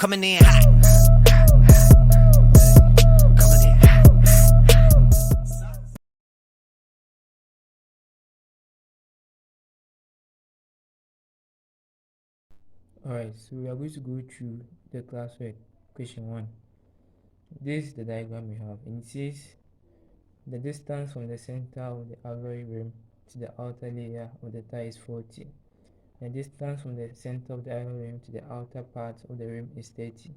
coming in hot. Coming in hot. Alright, so we are going to go through the classwork question 1. This is the diagram we have, and it says the distance from the center of the alloy rim to the outer layer of the tire is 40. The distance from the center of the alloy rim to the outer part of the rim is 30.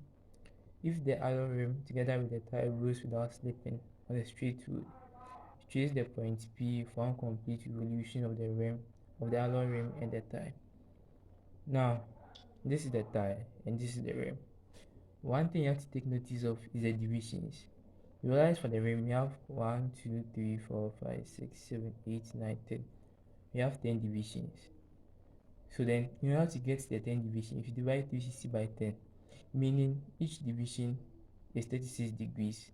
If the alloy rim together with the tire rolls without slipping on a straight road, choose the point P for one complete revolution of the rim, of the alloy rim and the tire. Now, this is the tire and this is the rim. One thing you have to take notice of is the divisions. You realize for the rim you have 1, 2, 3, 4, 5, 6, 7, 8, 9, 10. You have 10 divisions. So then you have to get the 10 division. If you divide 360 by 10, meaning each division is 36 degrees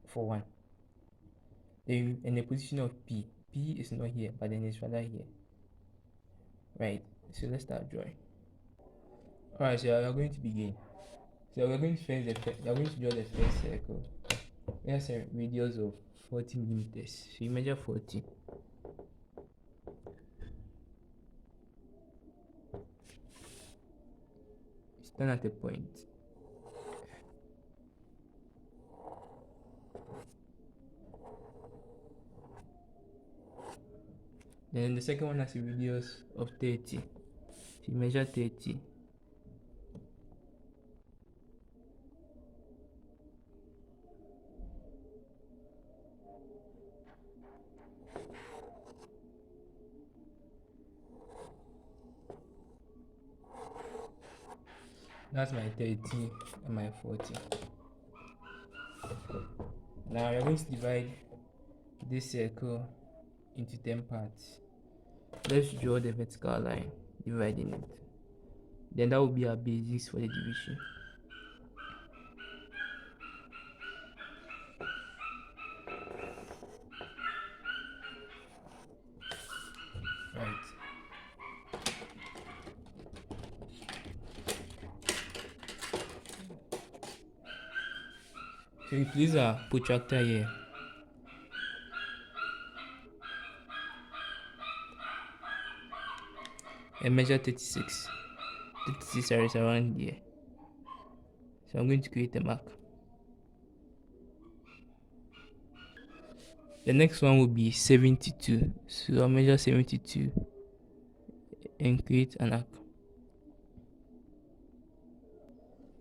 for 1. Then in the position of P is not here, but then it's rather here. Right, so let's start drawing. Alright, so we are going to begin. So we're going to we are going to draw the first circle. It has a radius of 40 millimeters. So you measure 40. Stand at a point. Then the second one has a radius of 30. So you measure 30. That's my 30 and my 40. Now we're going to divide this circle into 10 parts. Let's draw the vertical line dividing it. Then that will be our basis for the division. Right. So we place our protractor here. And measure 36. 36 is around here. So I'm going to create a mark. The next one will be 72. So I'll measure 72 and create an arc.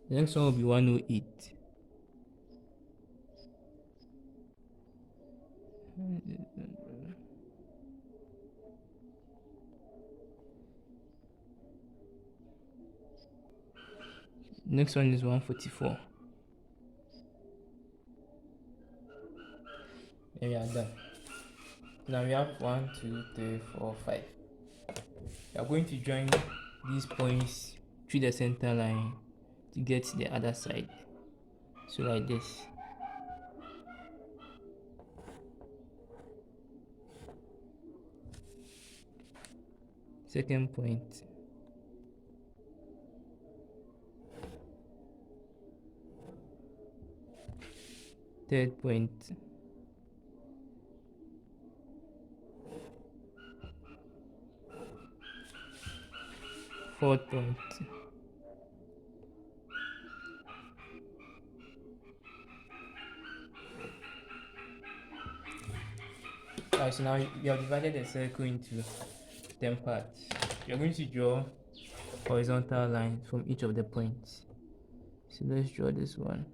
The next one will be 108. Next one is 144. And we are done. Now we have 1, 2, 3, 4, 5. We are going to join these points through the center line to get to the other side. So like this. Second point. Third point. Fourth point. Alright, so now we have divided the circle into 10 parts. You're going to draw horizontal lines from each of the points. So let's draw this one.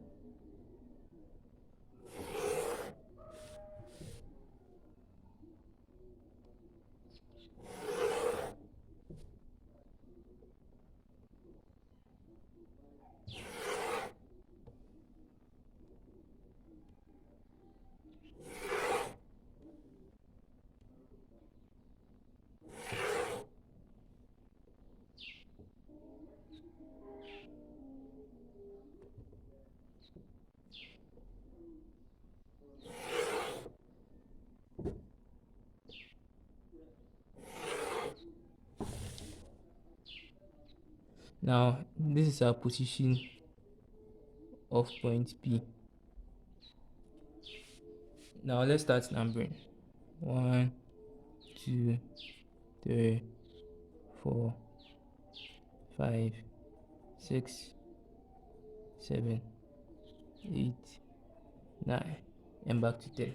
Now this is our position of point P. Now let's start numbering. 1, 2, 3, 4, 5, 6, 7, 8, 9, and back to 10.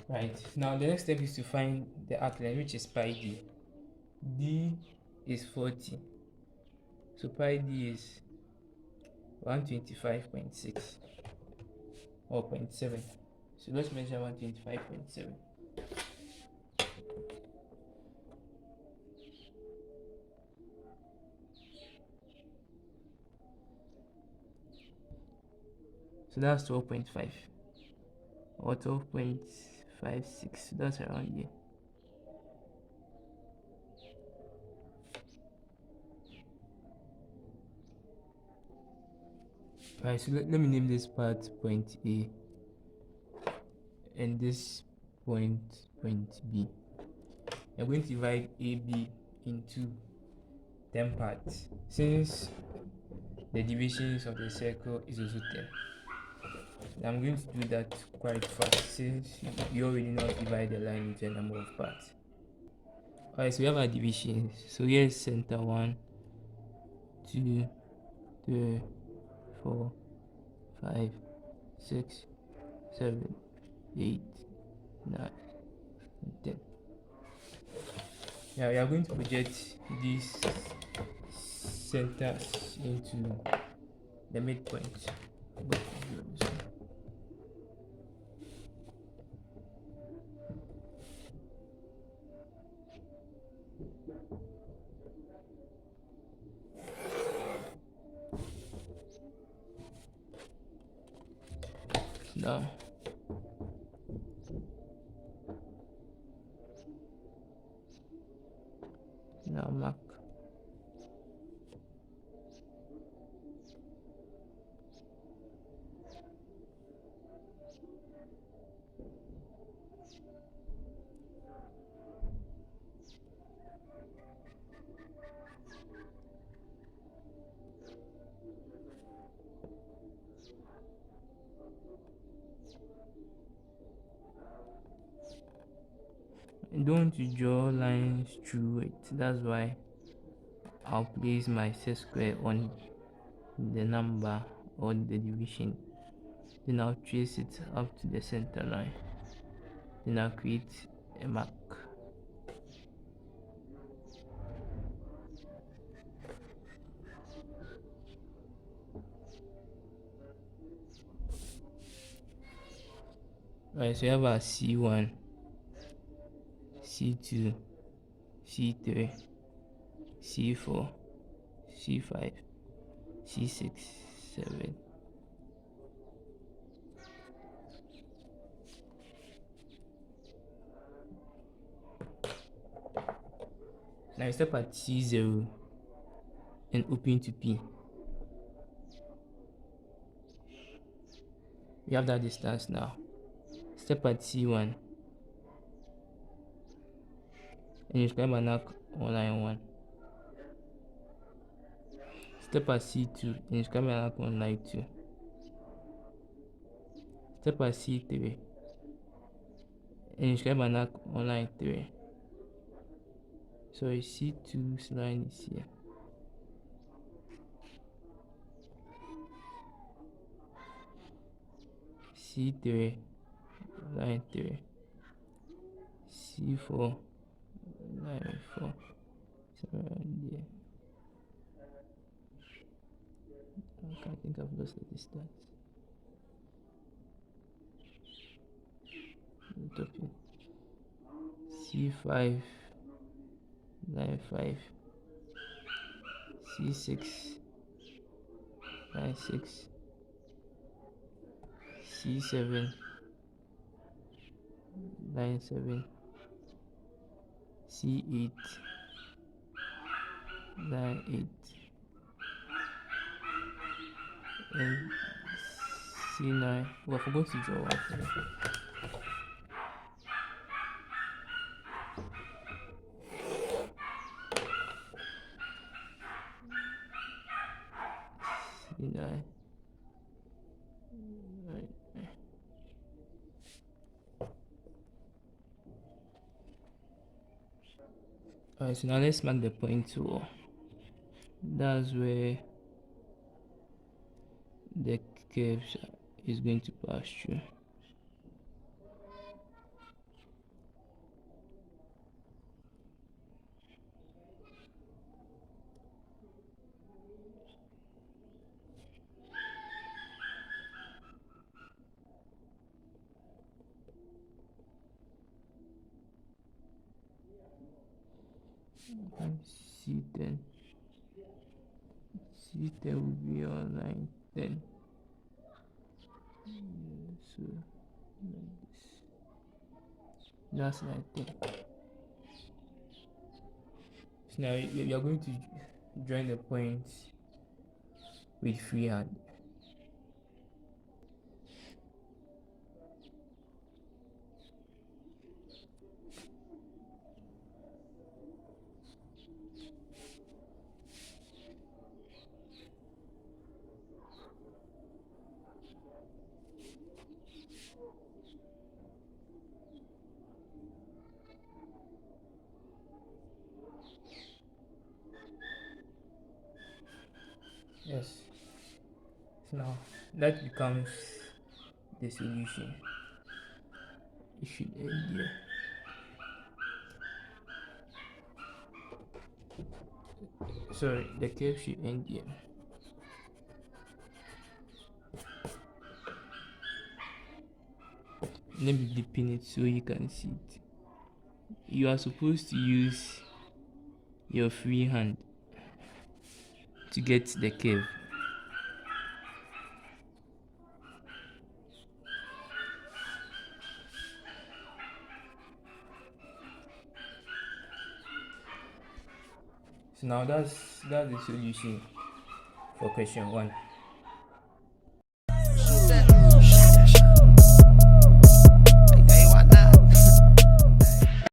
Right, now the next step is to find the arc length, which is pi d. D is 40, so pi d is 125.6 or 0.7. So let's measure 125.7. So that's 12.5 or 12.56. That's around here. Alright, so let me name this part point A and this point B. I'm going to divide AB into 10 parts since the divisions of the circle is also 10. I'm going to do that quite fast since you already know how to divide the line into a number of parts. Alright, so we have our divisions. So here's center 1, 2, 3, 4, 5, 6, 7, 8, 9, and 10. Now we are going to project these centers into the midpoint. Now mark. I don't want to draw lines through it, that's why I'll place my set square on the number or the division, then I'll trace it up to the center line, then I'll create a mark. Right, so we have our C1, C2, C3, C4, C5, C6, 7. Now we step at C0 and open to P. We have that distance now. Step at C1 and you scribe an arc on line 1. Step at C2 and you scribe an arc on line 2. Step at C3 and you scribe an arc on line 3. So C2's line is here. C3, line 3. C4, line 4. So around there. Okay, I think I've lost the distance. C5, line 5. C6, line 6. C7, line 7. C8, line 8. And C9. Oh, I forgot to draw one. Deny. Alright, so now let's mark the point 2. That's where the curve is going to pass through. And C10. C10 will be on line 10. So like this. That's line 10. So now you are going to join the points with free hand. Yes. So now that becomes the solution. It should end here. Sorry, the curve should end here. Let me deepen it so you can see it. You are supposed to use your free hand to get the curve. So now that's the solution for question 1.